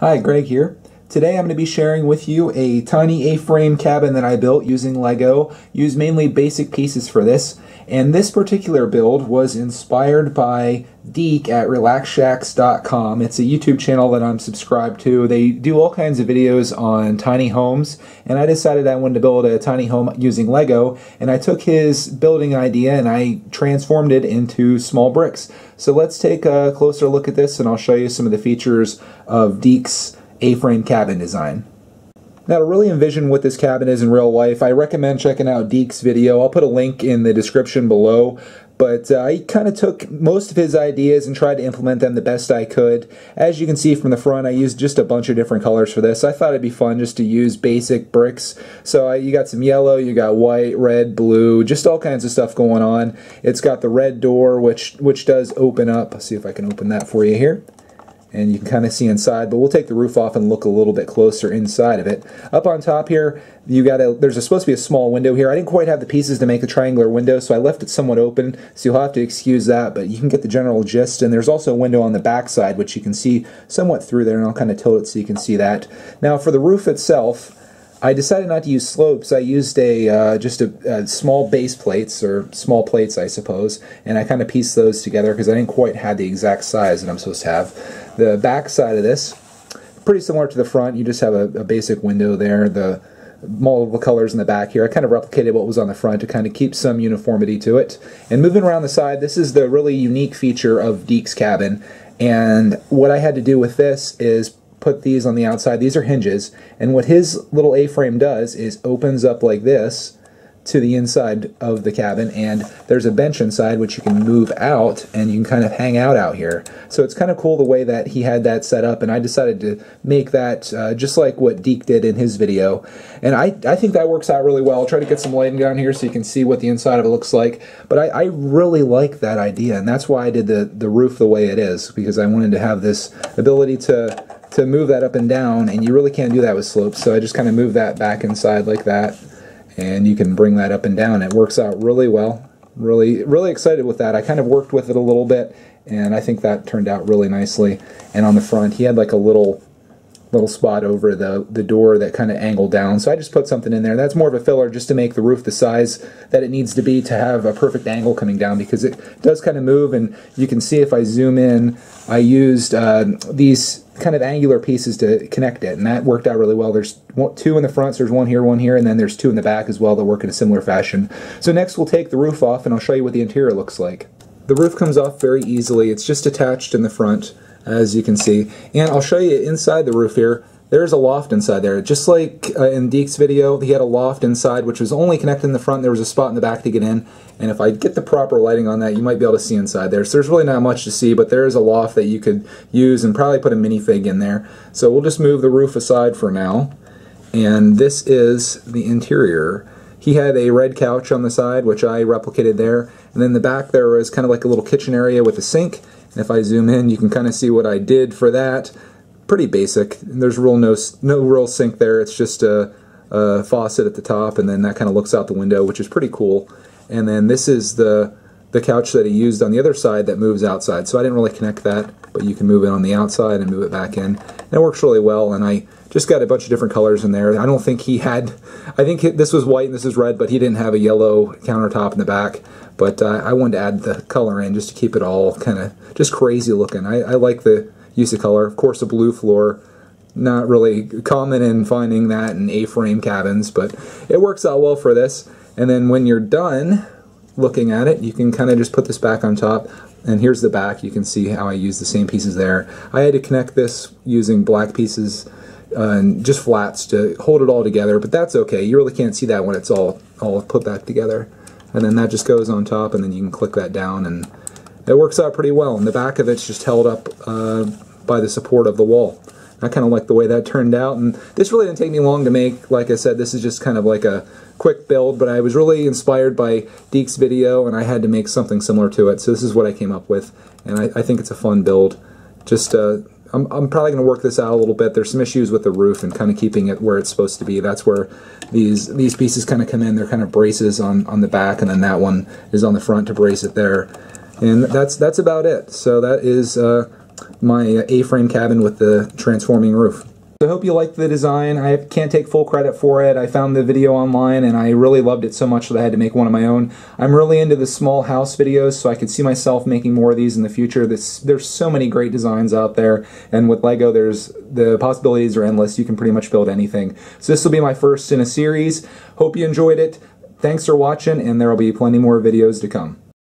Hi, Greg here. Today I'm going to be sharing with you a tiny A-frame cabin that I built using Lego. Used mainly basic pieces for this. And this particular build was inspired by Deke at relaxshacks.com. It's a YouTube channel that I'm subscribed to. They do all kinds of videos on tiny homes, and I decided I wanted to build a tiny home using Lego, and I took his building idea and I transformed it into small bricks. So let's take a closer look at this and I'll show you some of the features of Deke's A-frame cabin design. Now, to really envision what this cabin is in real life, I recommend checking out Deke's video. I'll put a link in the description below, but I kind of took most of his ideas and tried to implement them the best I could. As you can see from the front, I used just a bunch of different colors for this. I thought it'd be fun just to use basic bricks. So you got some yellow, you got white, red, blue, just all kinds of stuff going on. It's got the red door, which does open up. Let's see if I can open that for you here. And you can kind of see inside, but we'll take the roof off and look a little bit closer inside of it. Up on top here, there's supposed to be a small window here. I didn't quite have the pieces to make a triangular window, so I left it somewhat open, so you'll have to excuse that, but you can get the general gist. And there's also a window on the back side, which you can see somewhat through there, and I'll kind of tilt it so you can see that. Now, for the roof itself, I decided not to use slopes. I used just a small base plates, or small plates, I suppose, and I kind of pieced those together because I didn't quite have the exact size that I'm supposed to have. The back side of this, pretty similar to the front. You just have a basic window there. The multiple colors in the back here. I kind of replicated what was on the front to kind of keep some uniformity to it. And moving around the side, this is the really unique feature of Deke's cabin. And what I had to do with this is put these on the outside. These are hinges, and what his little A-frame does is opens up like this to the inside of the cabin, and there's a bench inside which you can move out and you can kind of hang out here. So it's kind of cool the way that he had that set up, and I decided to make that just like what Deke did in his video. And I think that works out really well. I'll try to get some lighting down here so you can see what the inside of it looks like. But I really like that idea, and that's why I did the roof the way it is, because I wanted to have this ability to move that up and down, and you really can't do that with slopes. So I just kind of move that back inside like that, and you can bring that up and down. It works out really well. Really excited with that. I kind of worked with it a little bit, and I think that turned out really nicely. And on the front, he had like a little spot over the door that kind of angled down, so I just put something in there. That's more of a filler just to make the roof the size that it needs to be to have a perfect angle coming down, because it does kind of move. And you can see if I zoom in, I used these kind of angular pieces to connect it, and that worked out really well. There's two in the front, so there's one here, and then there's two in the back as well that work in a similar fashion. So next we'll take the roof off and I'll show you what the interior looks like. The roof comes off very easily. It's just attached in the front, as you can see. And I'll show you inside the roof here. There's a loft inside there. Just like in Deke's video, he had a loft inside which was only connected in the front. There was a spot in the back to get in. And if I get the proper lighting on that, you might be able to see inside there. So there's really not much to see, but there is a loft that you could use and probably put a minifig in there. So we'll just move the roof aside for now. And this is the interior. He had a red couch on the side, which I replicated there. And then in the back there was kind of like a little kitchen area with a sink. And if I zoom in, you can kind of see what I did for that. Pretty basic. There's no real sink there. It's just a faucet at the top, and then that kind of looks out the window, which is pretty cool. And then this is the couch that he used on the other side that moves outside. So I didn't really connect that, but you can move it on the outside and move it back in. And it works really well, and I just got a bunch of different colors in there. I don't think he had, I think this was white and this is red, but he didn't have a yellow countertop in the back. But I wanted to add the color in just to keep it all kind of just crazy looking. I like the use of color. Of course, a blue floor, not really common in finding that in A-frame cabins, but it works out well for this. And then when you're done looking at it, you can kind of just put this back on top. And here's the back. You can see how I used the same pieces there. I had to connect this using black pieces and just flats to hold it all together, but that's okay. You really can't see that when it's all put back together. And then that just goes on top, and then you can click that down, and it works out pretty well. And the back of it's just held up by the support of the wall. I kind of like the way that turned out, and this really didn't take me long to make. Like I said, this is just kind of like a quick build, but I was really inspired by Deke's video, and I had to make something similar to it. So this is what I came up with, and I think it's a fun build. Just I'm probably going to work this out a little bit. There's some issues with the roof and kind of keeping it where it's supposed to be. That's where these pieces kind of come in. They're kind of braces on the back, and then that one is on the front to brace it there. And that's about it. So that is my A-frame cabin with the transforming roof. So I hope you liked the design. I can't take full credit for it. I found the video online and I really loved it so much that I had to make one of my own. I'm really into the small house videos, so I could see myself making more of these in the future. There's so many great designs out there, and with Lego the possibilities are endless. You can pretty much build anything. So this will be my first in a series. Hope you enjoyed it. Thanks for watching, and there will be plenty more videos to come.